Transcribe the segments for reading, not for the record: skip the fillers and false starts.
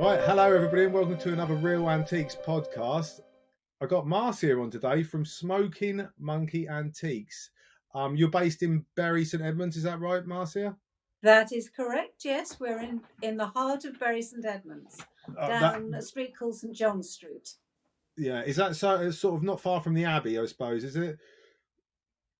Right, hello everybody, and welcome to another Real Antiques podcast. I got Marcia on today from Smoking Monkey Antiques. You're based in Bury St Edmunds, is that right, Marcia? That is correct, yes. We're in the heart of Bury St Edmunds, down a street called St John's Street. Yeah, is that so? It's sort of not far from the Abbey, I suppose, is it?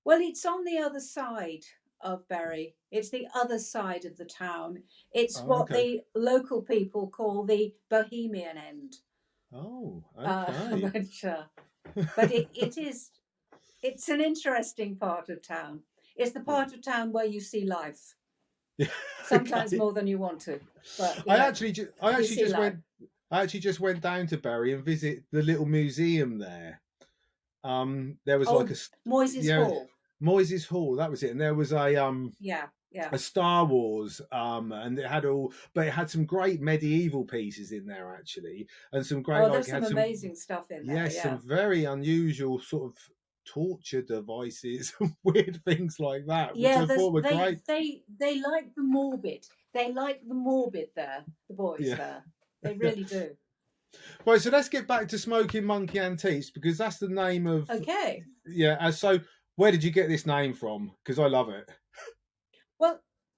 Well, it's on the other side of Bury. It's the other side of the town. It's Oh, what okay. the local people call the Bohemian end. Oh, I'm okay. not sure. But it's an interesting part of town. It's the part of town where you see life. Yeah. Sometimes Okay. more than you want to. But I actually just life. went down to Bury and visit the little museum there. There was like Moyses Hall. Moyses Hall, that was it, and there was a Yeah. Star Wars, and it had some great medieval pieces in there actually, and some great there's some amazing stuff in there. Yes, yeah. some very unusual sort of torture devices, weird things like that, which I thought were great. They like the morbid. They like the morbid there, the boys there. They really do. Right, so let's get back to Smoking Monkey Antiques because that's the name of. Okay. Yeah, so where did you get this name from? Because I love it.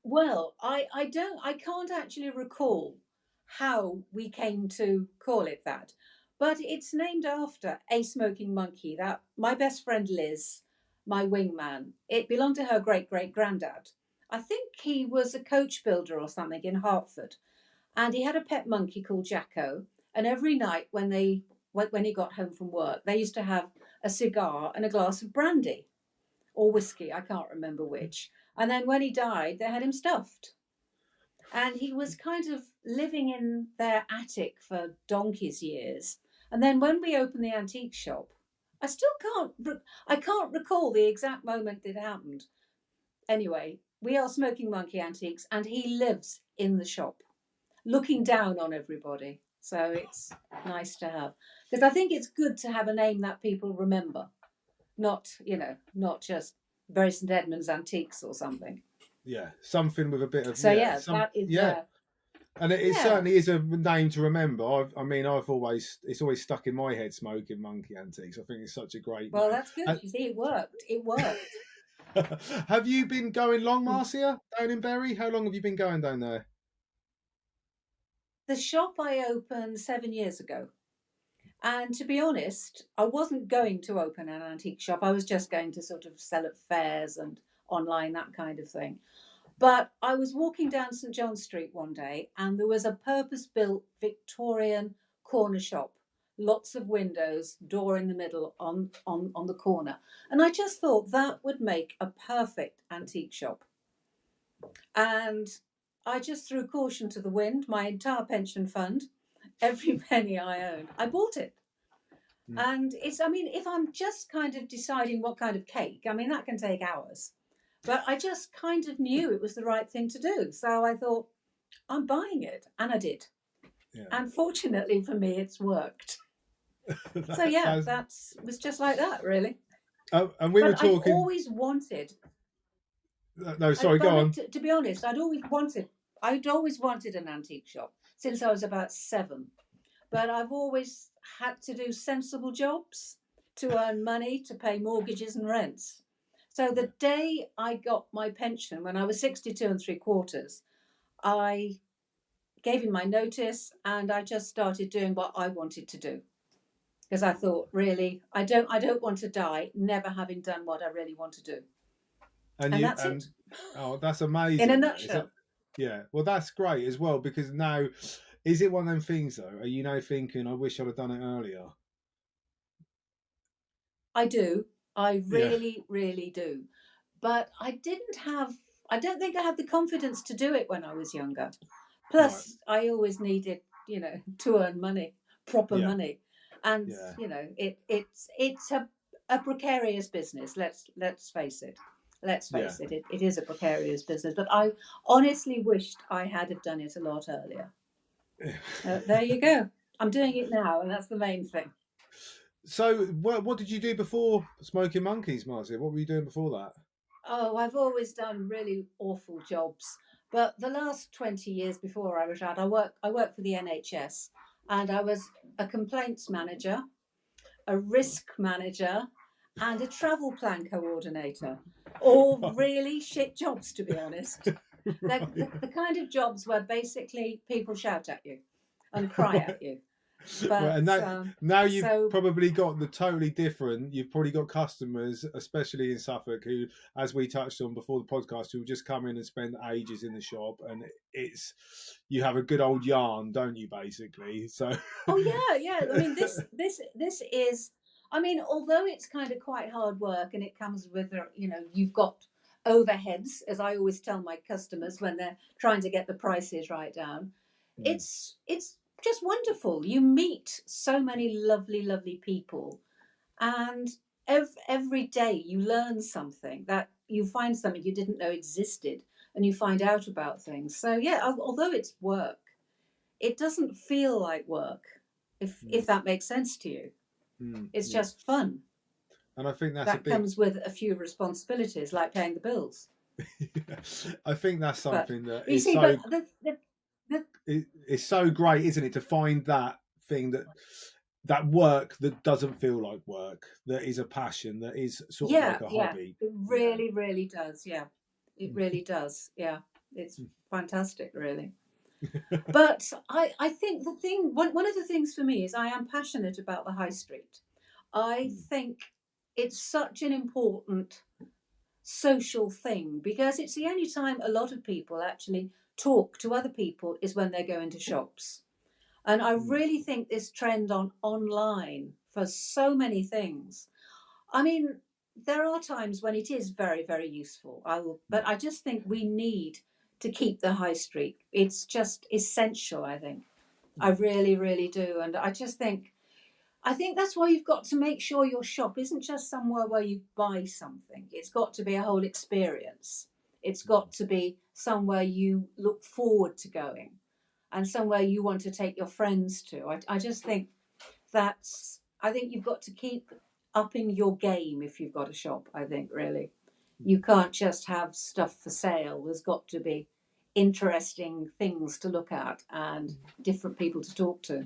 Well, I can't actually recall how we came to call it that, but it's named after a smoking monkey that my best friend Liz, my wingman, it belonged to her great granddad. I think he was a coach builder or something in Hertford, and he had a pet monkey called Jacko. And every night when he got home from work, they used to have a cigar and a glass of brandy or whiskey, I can't remember which. And then when he died, they had him stuffed. And he was kind of living in their attic for donkey's years. And then when we opened the antique shop, I can't recall the exact moment it happened. Anyway, we are Smoking Monkey Antiques, and he lives in the shop, looking down on everybody. So it's nice to have, because I think it's good to have a name that people remember, not just Bury St Edmunds Antiques or something. Yeah, something with a bit of that is and it certainly is a name to remember. I've always stuck in my head, Smoking Monkey Antiques. I think it's such a great name. That's good. You see, it worked. Have you been going long, Marcia, down in Bury? How long have you been going down there? The shop I opened 7 years ago. And to be honest, I wasn't going to open an antique shop. I was just going to sort of sell at fairs and online, that kind of thing. But I was walking down St John's Street one day, and there was a purpose-built Victorian corner shop. Lots of windows, door in the middle on the corner. And I just thought that would make a perfect antique shop. And I just threw caution to the wind, my entire pension fund, every penny I owned. I bought it. And if I'm just kind of deciding what kind of cake, that can take hours. But I just kind of knew it was the right thing to do. So I thought, I'm buying it. And I did. Yeah. And fortunately for me, it's worked. That was just like that, really. And we were talking. I've always wanted. No, sorry, go on. To be honest, I'd always wanted an antique shop since I was about 7. But I've always had to do sensible jobs to earn money to pay mortgages and rents. So the day I got my pension, when I was 62 3/4, I gave in my notice and I just started doing what I wanted to do. Because I thought, really, I don't want to die never having done what I really want to do. And that's it. Oh, that's amazing. In a nutshell. Yeah, well, that's great as well, because now, is it one of them things, though? Are you now thinking, I wish I'd have done it earlier? I do. I really do. But I don't think I had the confidence to do it when I was younger. Plus, I always needed, to earn money, proper money. And, it's a precarious business. Let's face it. It is a precarious business. But I honestly wished I had have done it a lot earlier. There you go. I'm doing it now, and that's the main thing. So, what did you do before Smoking Monkeys, Marcia? What were you doing before that? Oh, I've always done really awful jobs. But the last 20 years before I retired, I worked for the NHS, and I was a complaints manager, a risk manager, and a travel plan coordinator. All really shit jobs, to be honest. They're the kind of jobs where basically people shout at you and cry at you. Well, But and now you've so probably got the totally different. You've probably got customers, especially in Suffolk, who, as we touched on before the podcast, who just come in and spend ages in the shop, and it's you have a good old yarn, don't you? Basically, so. oh yeah. I mean, this is. I mean, although it's kind of quite hard work, and it comes with you've got overheads, as I always tell my customers when they're trying to get the prices right down. Mm, It's just wonderful. You meet so many lovely people, and every day you learn something, that you find something you didn't know existed, and you find out about things. So yeah, although it's work, it doesn't feel like work, if mm, that makes sense to you. It's yeah, just fun. and I think that's a That big. comes with a few responsibilities, like paying the bills. I think that's But something that you is see, so but the it's so great, isn't it, to find that thing that work that doesn't feel like work, that is a passion, that is sort of like a yeah, hobby. it really does. Yeah, it really does. Yeah, it's fantastic, really. But I think one of the things for me is I am passionate about the high street. I think it's such an important social thing, because it's the only time a lot of people actually talk to other people is when they go into shops. And I really think this trend on online for so many things. I mean, there are times when it is very useful. But I just think we need to keep the high street. It's just essential, I think. I really do. And I think that's why you've got to make sure your shop isn't just somewhere where you buy something. It's got to be a whole experience. It's got to be somewhere you look forward to going, and somewhere you want to take your friends to. I just think I think you've got to keep upping your game if you've got a shop, I think, really. You can't just have stuff for sale. There's got to be interesting things to look at and different people to talk to.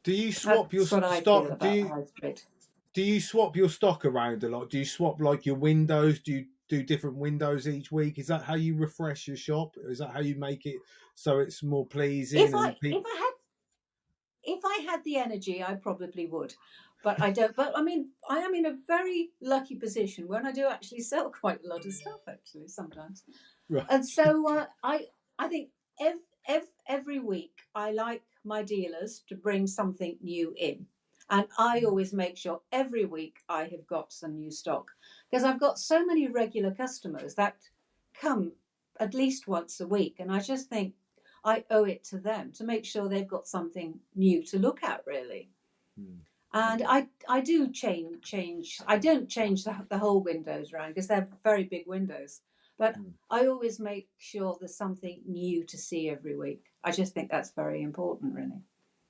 Do you swap your That's what I feel stock? Do about the you high street. do you swap your stock around a lot? Do you swap like your windows? Do you do different windows each week? Is that how you refresh your shop? Is that how you make it so it's more pleasing If and I people? if I had if I had the energy, I probably would, but I don't. But I mean, I am in a very lucky position when I do actually sell quite a lot of stuff. Actually, sometimes. Right. And so I think every week I like my dealers to bring something new in. And I always make sure every week I have got some new stock, because I've got so many regular customers that come at least once a week. And I just think I owe it to them to make sure they've got something new to look at, really. And Yeah. I do change. I don't change the whole windows around because they're very big windows. But I always make sure there's something new to see every week. I just think that's very important, really.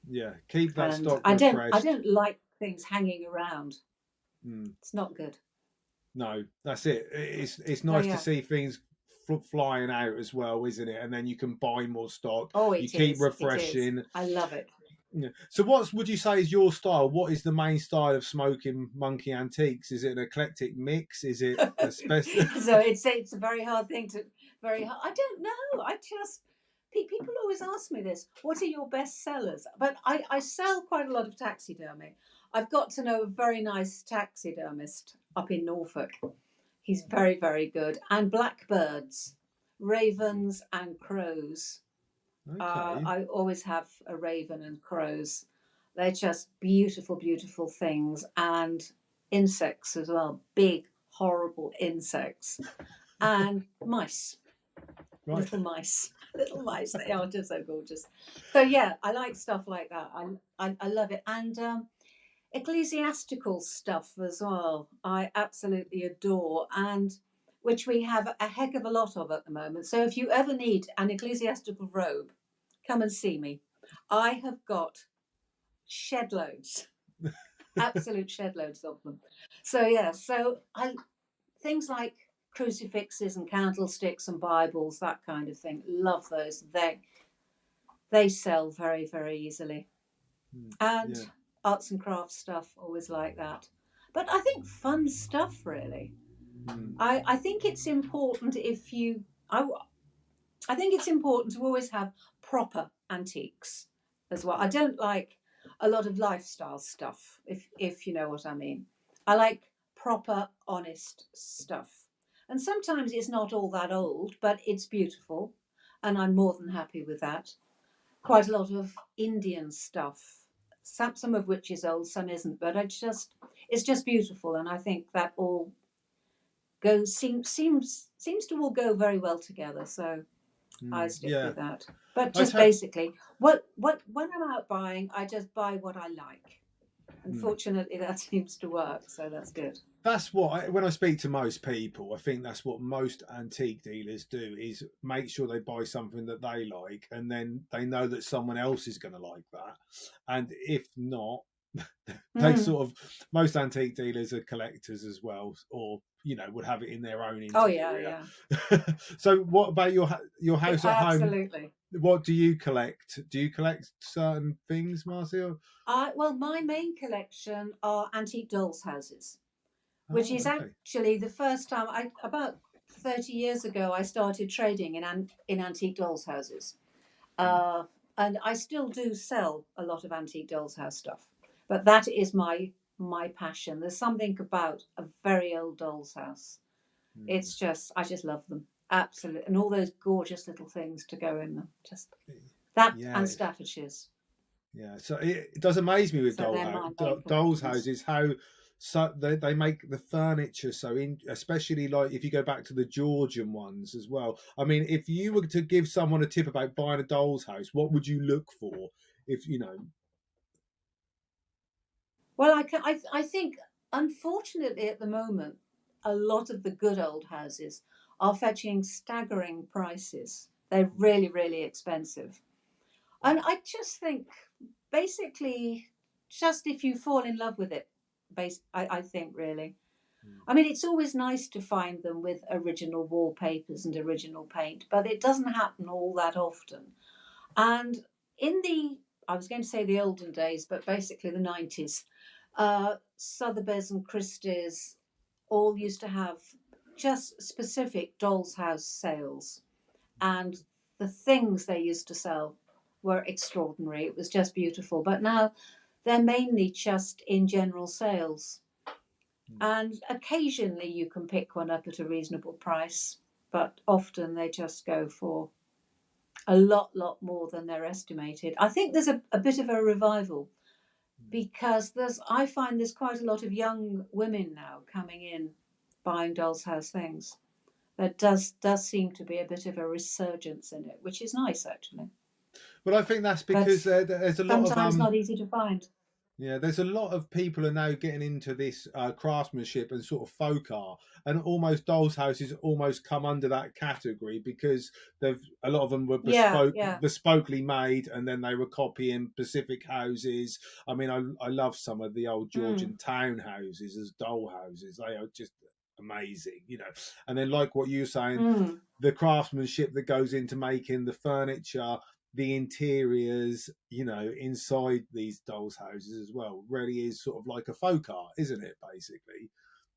Yeah. Keep that And stock I refreshed. don't like things hanging around. Mm. It's not good. No, that's it. It's So nice to yeah. see things flying out as well, isn't it? And then you can buy more stock. Oh, You it keep is. It is. refreshing. I love it. Yeah. So, what would you say is your style? What is the main style of Smoking Monkey Antiques? Is it an eclectic mix? Is it a special? So it's a very hard thing to very hard. I don't know. I just people always ask me this. What are your best sellers? But I sell quite a lot of taxidermy. I've got to know a very nice taxidermist up in Norfolk. He's very good. And blackbirds, ravens, and crows. Okay. I always have a raven and crows. They're just beautiful things, and insects as well. Big, horrible insects, and mice, Right. little mice, little mice. They are just so gorgeous. So yeah, I like stuff like that. I love it, and ecclesiastical stuff as well. I absolutely adore, and which we have a heck of a lot of at the moment. So if you ever need an ecclesiastical robe, come and see me. I have got shed loads, absolute shed loads of them. So yeah, so I things like crucifixes and candlesticks and Bibles, that kind of thing. Love those. They sell very, very easily. And Yeah. arts and crafts stuff, always like that. But I think fun stuff, really. Mm. I think it's important I think it's important to always have proper antiques as well. I don't like a lot of lifestyle stuff, if you know what I mean. I like proper, honest stuff. And sometimes it's not all that old, but it's beautiful, and I'm more than happy with that. Quite a lot of Indian stuff, some of which is old, some isn't, but it's just beautiful, and I think that all seems to all go very well together. So I stick Yeah. with that. But I just to- basically, what when I'm out buying, I just buy what I like. Unfortunately, that seems to work, so that's good. That's what when I speak to most people, I think that's what most antique dealers do, is make sure they buy something that they like, and then they know that someone else is going to like that. And if not, they Mm. sort of, most antique dealers are collectors as well, or would have it in their own Oh yeah, interior. yeah. So what about your house at home? Absolutely. What do you collect? Do you collect certain things, Marcia? Well, my main collection are antique dolls' houses, which Oh, is okay. actually the first time about 30 years ago I started trading in antique dolls' houses. Uh, and I still do sell a lot of antique dolls' house stuff, but that is my passion. There's something about a very old doll's house. It's just I just love them absolutely, and all those gorgeous little things to go in them. Just that Yeah, and Staffordshire's. yeah. So it does amaze me with So they're my main dolls collections. houses how they make the furniture so especially like if you go back to the Georgian ones as well. I mean, if you were to give someone a tip about buying a doll's house, what would you look for? If you know, Well, I think unfortunately at the moment a lot of the good old houses are fetching staggering prices. They're really really expensive. And I just think, basically, just if you fall in love with it, I think really. I mean, it's always nice to find them with original wallpapers and original paint, but it doesn't happen all that often. And in I was going to say the olden days, but basically the 90s, Sotheby's and Christie's all used to have just specific doll's house sales, and the things they used to sell were extraordinary. It was just beautiful. But now they're mainly just in general sales. And occasionally you can pick one up at a reasonable price, but often they just go for a lot more than they're estimated. I think there's a bit of a revival because I find there's quite a lot of young women now coming in buying doll's house things. There does seem to be a bit of a resurgence in it, which is nice actually. but I think that's But because there's a lot of sometimes not easy to find. yeah, there's a lot of people are now getting into this craftsmanship and sort of folk art, and almost dolls' houses almost come under that category because a lot of them were Yeah, yeah. bespokely made, and then they were copying specific houses. I mean, I love some of the old Mm, Georgian townhouses as doll houses. They are just amazing, And then, like what you were saying, mm. the craftsmanship that goes into making the furniture, the interiors, inside these dolls' houses as well, really is sort of like a folk art, isn't it? Basically,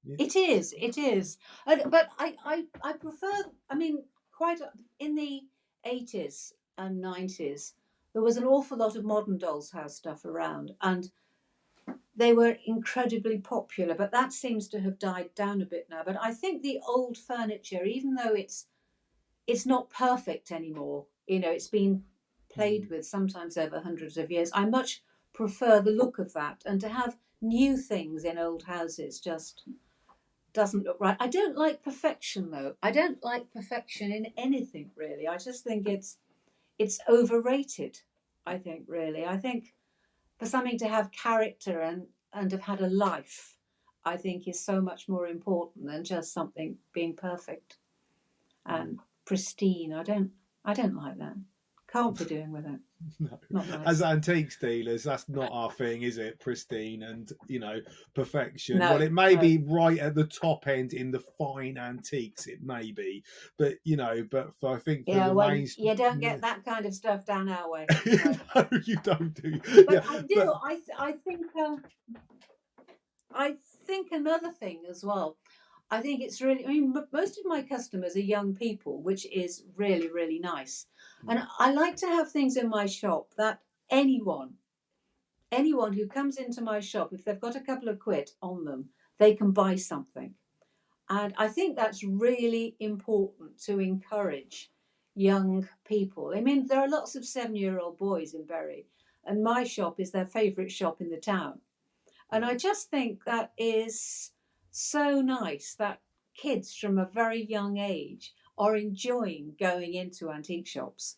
yeah. It is, it is. But I prefer, I mean, quite in the 80s and 90s, there was an awful lot of modern dolls' house stuff around, and they were incredibly popular, but that seems to have died down a bit now. But I think the old furniture, even though it's not perfect anymore, it's been played with sometimes over hundreds of years. I much prefer the look of that, and to have new things in old houses just doesn't look right. I don't like perfection though. I don't like perfection in anything really. I just think it's overrated. I think really. I think for something to have character and have had a life, I think is so much more important than just something being perfect and pristine. I don't like that. Can't be doing with it. No. Not nice. As antiques dealers, that's not our thing, is it? Pristine and, perfection. Well, No, it may no. be right at the top end in the fine antiques, it may be, but I think for Yeah, the well, main, you don't get that kind of stuff down our way. No. no, you don't do. But Yeah, I but do. I think another thing as well. I think it's really. I mean, most of my customers are young people, which is really, really nice. And I like to have things in my shop that anyone, anyone who comes into my shop, if they've got a couple of quid on them, they can buy something. And I think that's really important to encourage young people. I mean, there are lots of 7-year-old boys in Bury, and my shop is their favourite shop in the town. And I just think that is so nice that kids from a very young age are enjoying going into antique shops.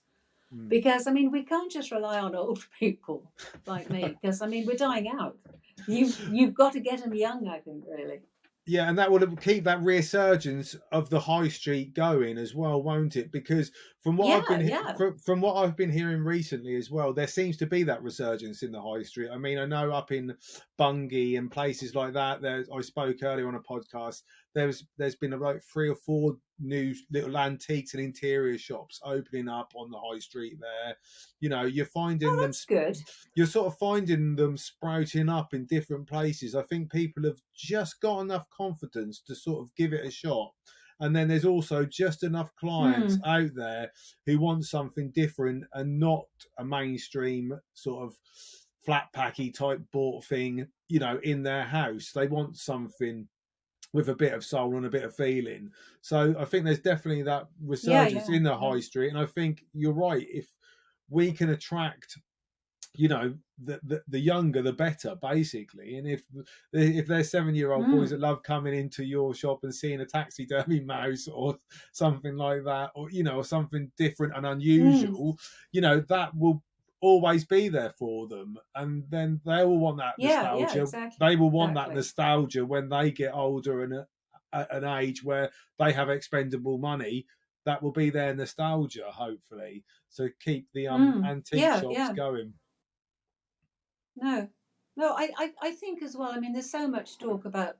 Because, I mean, we can't just rely on old people like me, because, I mean, we're dying out. You've got to get them young, I think, really. yeah, and that will keep that resurgence of the high street going as well, won't it? Because Yeah, yeah. from what I've been hearing recently as well, there seems to be that resurgence in the high street. I mean, I know up in Bungay and places like that. I spoke earlier on a podcast. There's been about 3 or 4 new little antiques and interior shops opening up on the high street there. You're finding Oh, them, that's good. you're sort of finding them sprouting up in different places. I think people have just got enough confidence to sort of give it a shot. And then there's also just enough clients Hmm. out there who want something different and not a mainstream sort of flat packy type bought thing, in their house. They want something with a bit of soul and a bit of feeling. So I think there's definitely that Yeah, resurgence yeah, in the yeah. high street. And I think you're right. If we can attract the younger the better, basically. And if there's 7-year-old boys Mm. that love coming into your shop and seeing a taxidermy mouse or something like that, or something different and Mm. unusual, that will always be there for them, and then they will want that Yeah, yeah, nostalgia. exactly. They will want that Exactly. nostalgia when they get older and at an age where they have expendable money. That will be their nostalgia, hopefully. So keep the Mm. antique Yeah, shops yeah. going. No. No, I think as well, I mean, there's so much talk about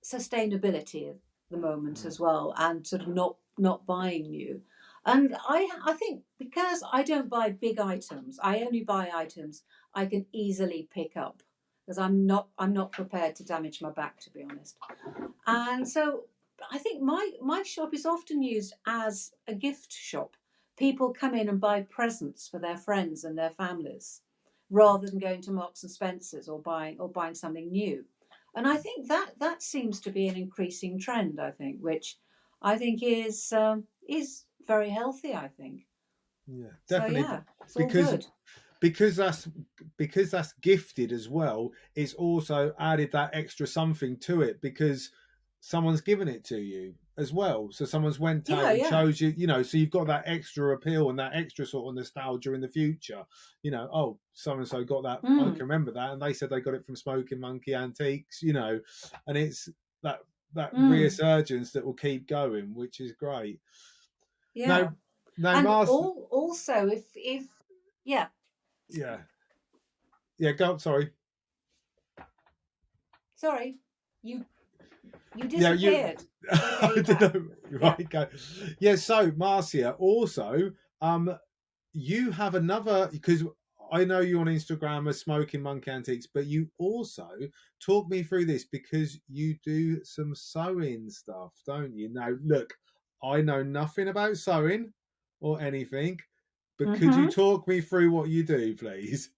sustainability at the moment Mm. as well, and sort of not buying new. And I think because I don't buy big items, I only buy items I can easily pick up, because I'm not prepared to damage my back, to be honest. And so I think my shop is often used as a gift shop. People come in and buy presents for their friends and their families, rather than going to Marks and Spencers or buying something new. And I think that seems to be an increasing trend. I think, which I think is very healthy. I think Yeah, so. definitely, Yeah, it's all because good. because that's because that's gifted as well. It's also added that extra something to it because someone's given it to you as well. So someone's went out Yeah, and yeah. chose you. So you've got that extra appeal and that extra sort of nostalgia in the future. Oh, so and so got that. I Mm, can remember that, and they said they got it from Smoking Monkey Antiques. And it's that mm, resurgence that will keep going, which is great. Now, yeah. now, And Mars, also, if yeah, yeah, yeah. Go. Sorry. sorry, you you Yeah, you. disappeared. Okay, I you're don't back. know. Yeah. Right, go. Yeah. So, Marcia, also, you have another because I know you on Instagram as Smoking Monk Antiques, but you also talk me through this because you do some sewing stuff, don't you? Now, look, I know nothing about sewing or anything, but could you Mm-hmm. talk me through what you do, please?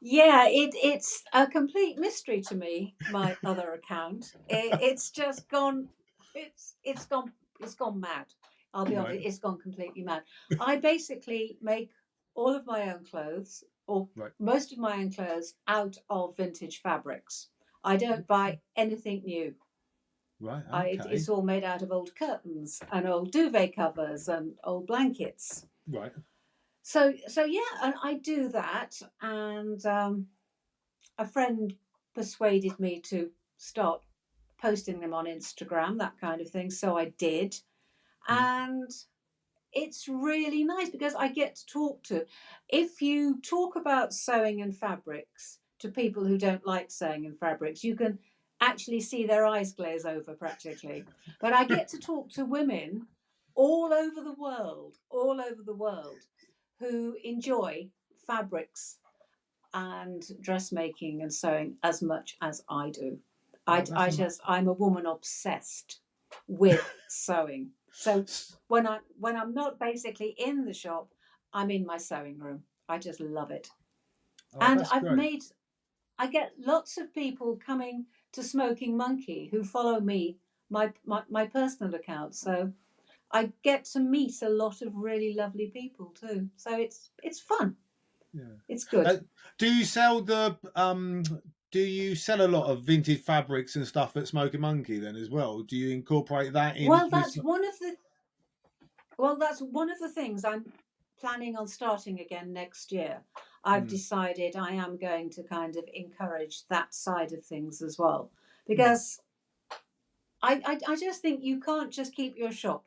Yeah, it's a complete mystery to me. My other account, it's just gone. It's gone mad. I'll be Right, honest. It's gone completely mad. I basically make all of my own clothes, or right, most of my own clothes, out of vintage fabrics. I don't buy anything new. right. It's Okay, all made out of old curtains and old duvet covers and old blankets. right. So yeah, and I do that. And a friend persuaded me to start posting them on Instagram, that kind of thing. So I did, Mm, and it's really nice because I get to talk to. If you talk about sewing and fabrics to people who don't like sewing and fabrics, you can actually see their eyes glaze over practically. But I get to talk to women all over the world, who enjoy fabrics and dressmaking and sewing as much as I do. Oh, that's I'm a woman obsessed with sewing. So when I'm not basically in the shop, I'm in my sewing room. I just love it. oh, And that's great. I get lots of people coming to Smoking Monkey who follow me, my personal account. So I get to meet a lot of really lovely people too. So it's fun. Yeah. It's good. Do you sell do you sell a lot of vintage fabrics and stuff at Smoky Monkey then as well? Do you incorporate that in Well, with? that's one of the things I'm planning on starting again next year. I've Mm, decided I am going to kind of encourage that side of things as well, mm, because I just think you can't just keep your shop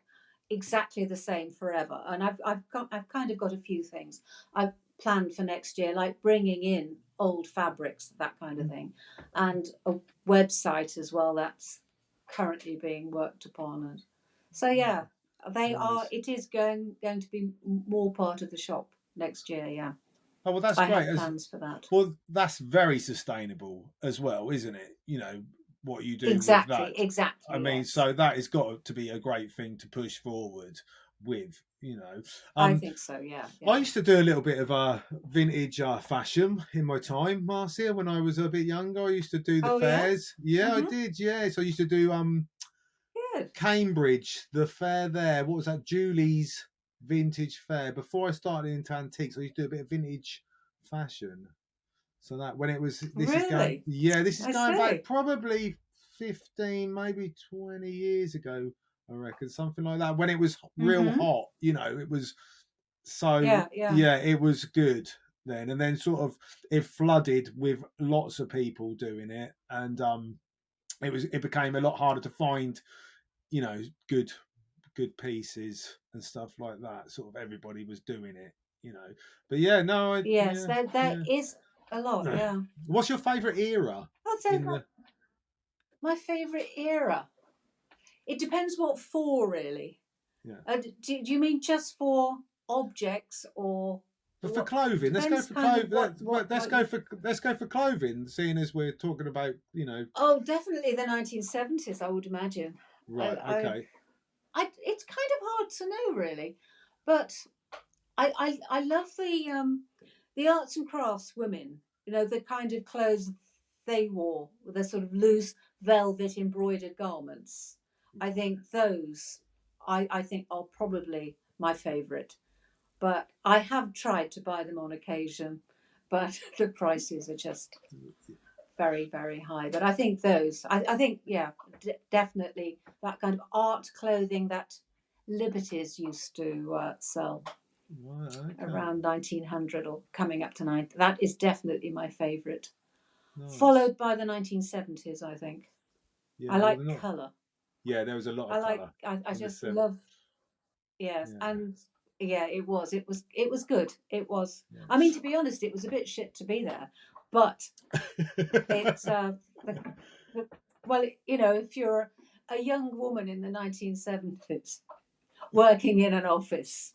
exactly the same forever. And I've kind of got a few things I've planned for next year, like bringing in old fabrics, that kind of mm. thing, and a website as well that's currently being worked upon. And so yeah, they are. Nice. It is going to be more part of the shop next year. Yeah, Oh well, that's I great. have plans for that. Well, that's very sustainable as well, isn't it? You know what you do with Exactly, that. I exactly. mean, Yes, so that has got to be a great thing to push forward with. I Um, think so. Yeah, I yeah. used to do a little bit of vintage fashion in my time, Marcia, when I was a bit younger. I used to do the Oh yeah. fairs. Yeah, I Mhm. did. Yeah, so I used to do Good. Cambridge, the fair there. What was that? Julie's Vintage Fair. Before I started into antiques, I used to do a bit of vintage fashion. So that when it was, Really? this is I going back see. probably 15, maybe 20 years ago, I reckon, something like that. When it was real Mhm. hot, it was so, Yeah, yeah. yeah, it was good then. And then sort of it flooded with lots of people doing it. And it became a lot harder to find, you know, good pieces and stuff like that. Sort of everybody was doing it. But yeah, no, Yes, yeah, there yeah. is a lot, yeah. What's your favourite era I'd say in the? my favourite era. It depends what for, really. Yeah, Do you mean just for objects, or but for what? clothing, let's go Depends for kind of clothing. Let's what go you. for clothing. Seeing as we're talking about, Oh, definitely the 1970s, I would imagine. I, right? I, Okay. it's kind of hard to know, really, but I love the arts and crafts women. You know, the kind of clothes they wore, with the sort of loose velvet embroidered garments. I think those I think are probably my favourite. But I have tried to buy them on occasion, but the prices are just very, very high. But I think I think, yeah, definitely that kind of art clothing that Liberties used to sell Right. Okay. around 1900 or coming up to 9. That is definitely my favourite. Nice. Followed by the 1970s, I think. I Yeah. Well, they're like not. colour. Yeah, there was a lot of colour I in the just seven. love, yes. Yeah. And yeah, it was good. It was, I mean, Yeah. to be honest, it was a bit shit to be there. But it's, the, the, well, you know, if you're a young woman in the 1970s working in an office,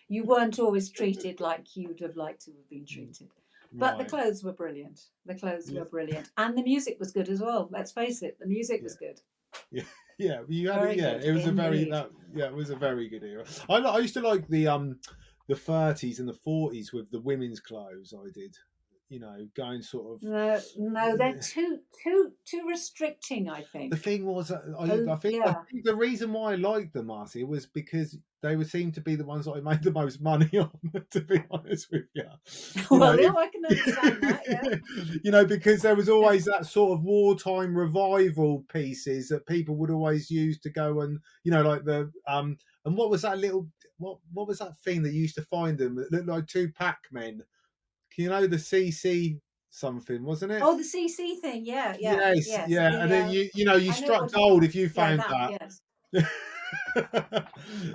you weren't always treated like you'd have liked to have been treated. But the Right. clothes were brilliant. The clothes Yeah. were brilliant. And the music was good as well. Let's face it, the music Yeah. was good. Yeah, yeah. You had it. Very Yeah, good it was a very indeed. that. Yeah, it was a very good era. I used to like the 30s and the 40s with the women's clothes. I did. Going sort of. No, no, they're too restricting, I The think. thing was, I Yeah. think the reason why I liked them, Marcy, was because they would seem to be the ones that I made the most money on. To be honest with you, you know, Well, yeah, I can understand that. Yeah. because there was always that sort of wartime revival pieces that people would always use to go and like the and what was that little what was that thing that you used to find them that looked like two Pac-Men? The CC something, wasn't it? Oh, the CC thing. Yeah, yeah, Yes, yes. yeah, and then you I know struck what you. gold if you Yeah, found that. that. Yes.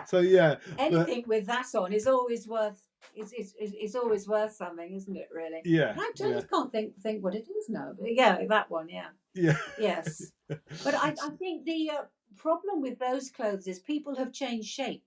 So yeah, but Anything with that on is always worth. It's always worth something, isn't it? Really. yeah, And I yeah, just can't think what it is now. But yeah, that one. Yeah. yeah. Yes. But I think the problem with those clothes is people have changed shape.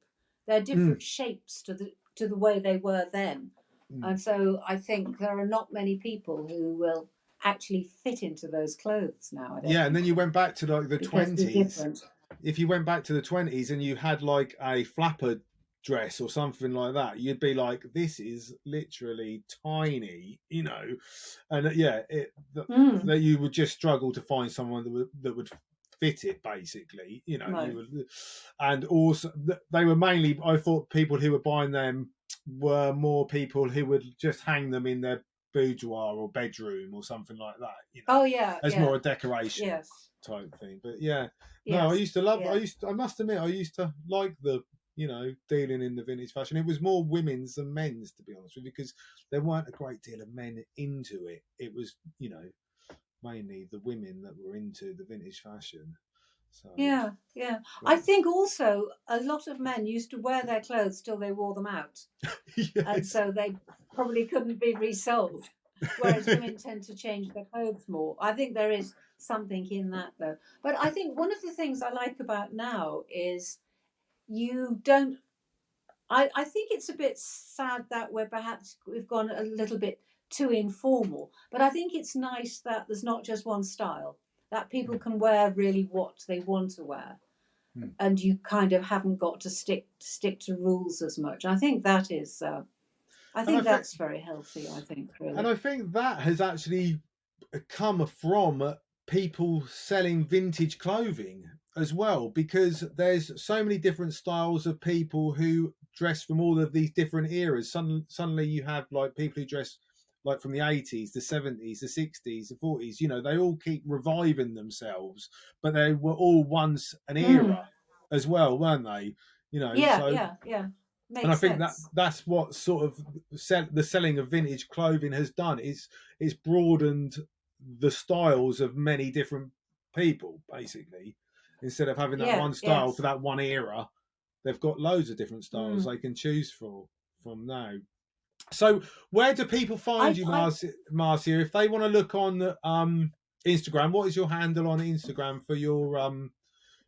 They're Mm, different shapes to the way they were then, mm. and so I think there are not many people who will actually fit into those clothes now. I don't Yeah, and think then you went back to like the because they're 20s. different. If you went back to the 20s and you had like a flapper dress or something like that, you'd be like, this is literally tiny, you know. And yeah, Mm, that you would just struggle to find someone that would fit it, basically, you know. You no. would, and also they were mainly, I thought, people who were buying them were more people who would just hang them in their boudoir or bedroom or something like that, you know, Oh yeah, as yeah, more a decoration yes, type thing. But yeah, no, yes, yeah, I must admit, I used to like the, dealing in the vintage fashion. It was more women's than men's, to be honest with you, because there weren't a great deal of men into it. It was, mainly the women that were into the vintage fashion. So, yeah, yeah. I but think also a lot of men used to wear their clothes till they wore them out, and yes. so they probably couldn't be resold. Whereas women tend to change their clothes more. I think there is something in that though. But I think one of the things I like about now is you don't. I think it's a bit sad that we've gone a little bit too informal. But I think it's nice that there's not just one style, that people Mm, can wear really what they want to wear, mm. and you kind of haven't got to stick to rules as much. I think that is. I And I think think that's very healthy. I think and really. I think that has actually come from people selling vintage clothing as well, because there's so many different styles of people who dress from all of these different eras. Suddenly you have like people who dress like from the 80s, the 70s, the 60s, the 40s. They all keep reviving themselves, but they were all once an Mm. era as well, weren't they? Yeah, So, yeah, yeah. and I Makes think that sense. that's what sort of the selling of vintage clothing has done. It's broadened the styles of many different people, basically. Instead of having that Yeah, one style for yes. that one era, they've got loads of different styles Mm. they can choose from now. So where do people find you, I Marcia, if they want to look on Instagram? What is your handle on Instagram for your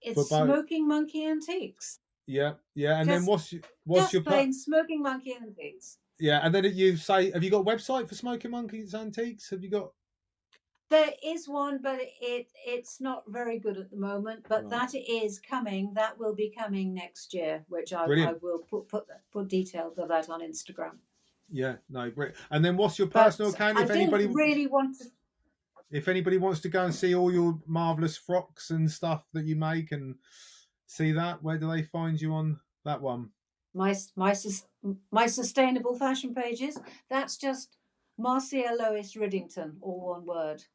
It's for both? Smoking Monkey Antiques. Yeah, yeah, and then Just what's your just plain Smoking Monkey Antiques. Yeah, and then you say, have you got a website for Smoking Monkeys Antiques? Have you got? There is one, but it's not very good at the moment. But Right, that is coming. That will be coming next year, which I brilliant. will put details of that on Instagram. Yeah, no, great. And then what's your But personal account? I didn't really want to. If anybody wants to go and see all your marvelous frocks and stuff that you make and see that, where do they find you on that one? My sustainable fashion pages. That's just Marcia Lois Riddington, all one word.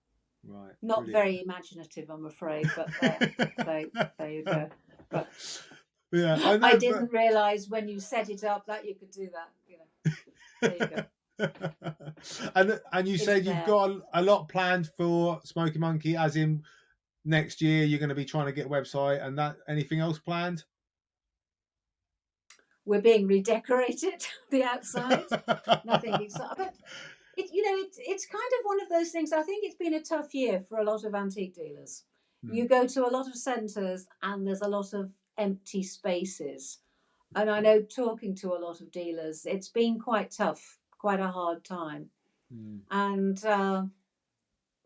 Right, Not brilliant. very imaginative, I'm afraid, but there you go. But Yeah, I I know, but didn't realise when you set it up that you could do that. There you go. and you It's said you've there. got a lot planned for Smoky Monkey, as in next year you're going to be trying to get a website and that. Anything else planned? We're being redecorated the outside. Nothing exciting, but it's kind of one of those things. I think it's been a tough year for a lot of antique dealers. Hmm, You go to a lot of centres and there's a lot of empty spaces. And I know talking to a lot of dealers, it's been quite tough, quite a hard time. hmm. And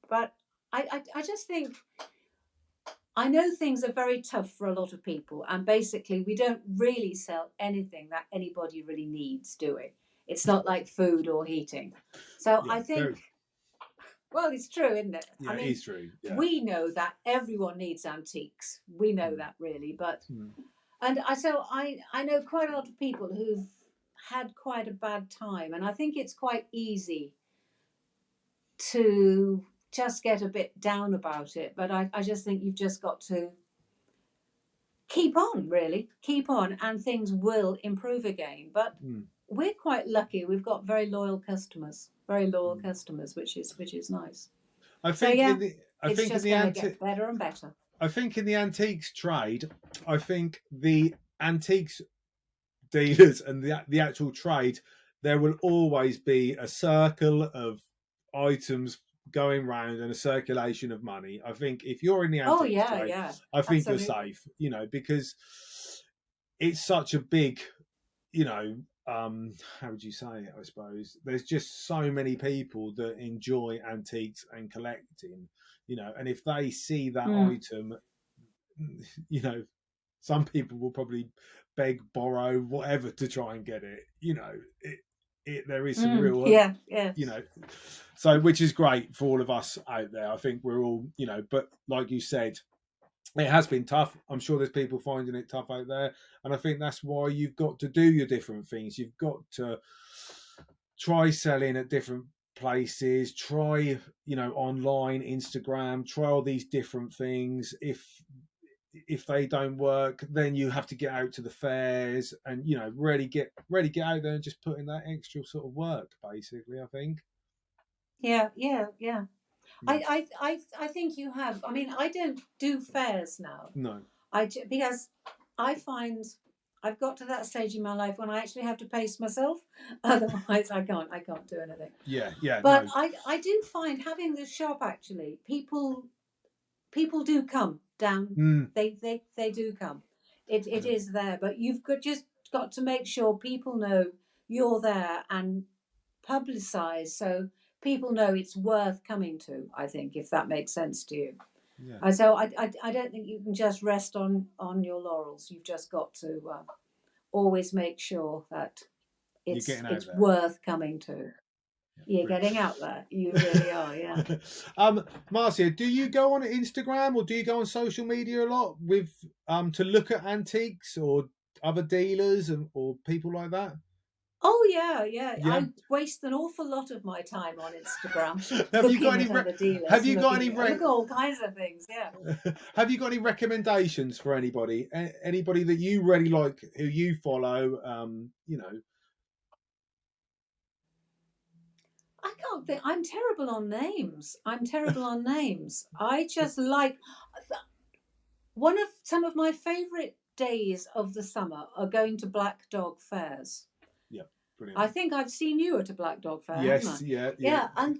but I just think I know things are very tough for a lot of people, and basically, we don't really sell anything that anybody really needs, do we? It's not like food or heating. So Yeah, I very. think, well, it's true, isn't it? Yeah, I it mean, is true. Yeah. we know that everyone needs antiques. We know Hmm, that really, but hmm. I know quite a lot of people who've had quite a bad time, and I think it's quite easy to just get a bit down about it. But I just think you've just got to keep on, really, keep on, and things will improve again. But Hmm, we're quite lucky. We've got very loyal hmm. customers, which is nice. I So think yeah, in the I it's think in just the going to anti get better and better. I think in the antiques trade, I think the antiques dealers and the actual trade, there will always be a circle of items going round and a circulation of money. I think if you're in the Oh antiques yeah, trade, yeah, I think you're absolutely. safe, because it's such a big, you know, how would you say it? I suppose there's just so many people that enjoy antiques and collecting, and if they see that Mm, item, you know, some people will probably beg, borrow, whatever to try and get it. There is some real, yeah, yeah, you know, so which is great for all of us out there. I think we're all, but like you said, it has been tough. I'm sure there's people finding it tough out there, and I think that's why you've got to do your different things. You've got to try selling at different places, try, online, Instagram, try all these different things. If they don't work, then you have to get out to the fairs and really get out there and just put in that extra sort of work. Basically, I think. yeah, yeah, yeah. Yeah. I think you have. I mean, I don't do fairs now. No. Because I find I've got to that stage in my life when I actually have to pace myself. Otherwise, I can't do anything. Yeah. Yeah. But No. I do find having this shop actually, people do come down. Mm, They do come. It yeah. is there, but you've just got to make sure people know you're there and publicize so people know it's worth coming to. I think if that makes sense to you. Yeah. So I don't think you can just rest on your laurels. You've just got to always make sure that You're getting out it's there. worth coming to. Yeah, You're brilliant. getting out there. You really are. Yeah. Marcia, do you go on Instagram or do you go on social media a lot with to look at antiques or other dealers or people like that? Oh yeah, yeah. Yeah. I waste an awful lot of my time on Instagram Have you got looking any? at other Have dealers you and got looking. any? I look at all kinds of things. Yeah. Have you got any recommendations for anybody? Anybody that you really like, who you follow? I can't think. I'm terrible on names. I'm terrible on names. I just like one of some of my favourite days of the summer are going to black dog fairs. Yeah, brilliant. I think I've seen you at a black dog fair, haven't Yes, I? yeah, yeah, Yeah, and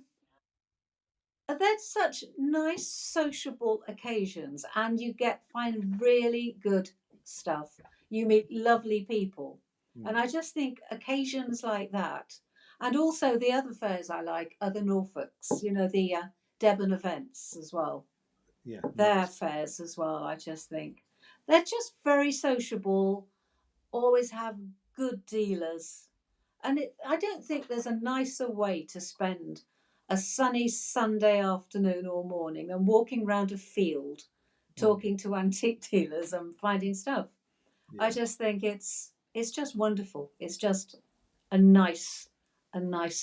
that's such nice sociable occasions, and you find really good stuff. You meet lovely people, and mm, I just think occasions like that, and also the other fairs I like are the Norfolks. The Devon events as well. yeah, Their nice. fairs as well. I just think they're just very sociable. Always have good dealers. And I don't think there's a nicer way to spend a sunny Sunday afternoon or morning than walking round a field, Mm, talking to antique dealers and finding stuff. I yeah, just think it's just wonderful. It's just a nice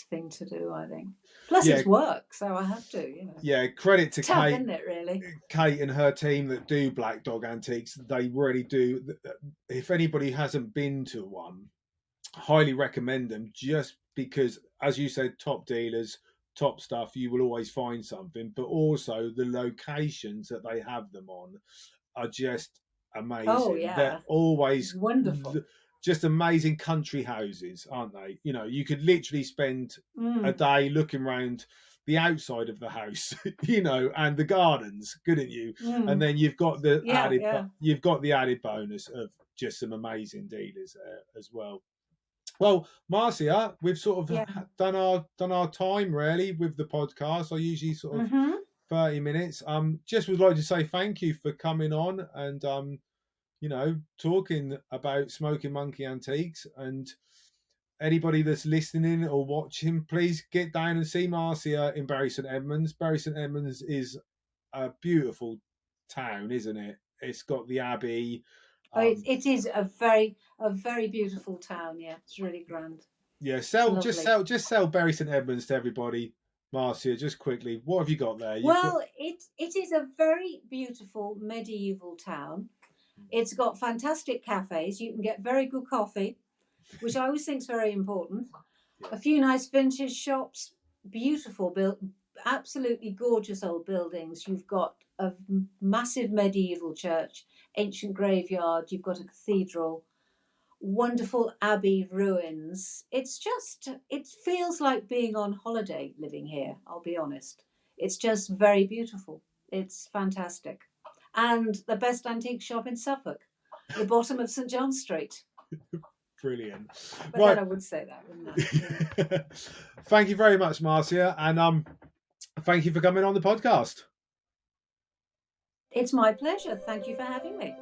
thing to do. I think. Plus, yeah, it's work, so I have to. yeah. Credit to Tough, Kate, isn't it? Really. Kate and her team that do Black Dog Antiques. They really do. If anybody hasn't been to one, highly recommend them. Just because, as you said, top dealers, top stuff. You will always find something, but also the locations that they have them on are just Oh amazing. They're yeah, always wonderful. just amazing country houses, aren't they? You could literally spend a Mm, day looking around the outside of the house, and the gardens, couldn't you? And mm. then Yeah, yeah, you've got the added bonus of just some amazing dealers there as well. Well, Marcia, we've sort of yeah. done our time really with the podcast. I usually sort of Mm-hmm. 30 minutes. Just would like to say thank you for coming on and talking about Smoking Monkey Antiques. And anybody that's listening or watching, please get down and see Marcia in Bury St Edmunds. Bury St Edmunds is a beautiful town, isn't it? It's got the abbey. Oh, Um, it is a very beautiful town. Yeah, it's really grand. yeah, It's sell just lovely. sell just sell Bury St Edmunds to everybody. Marcia, just quickly, what have you got there? You've got Well, it is a very beautiful medieval town. It's got fantastic cafes. You can get very good coffee, which I always think is very important. yeah, A few nice vintage shops, beautiful built, absolutely gorgeous old buildings. You've got a massive medieval church, ancient graveyard, you've got a cathedral, wonderful abbey ruins. It feels like being on holiday living here, I'll be honest. It's just very beautiful. It's fantastic. And the best antique shop in Suffolk, the bottom of St John Street. Brilliant. But Right. then I would say that, wouldn't I? Thank you very much, Marcia, and thank you for coming on the podcast. It's my pleasure. Thank you for having me.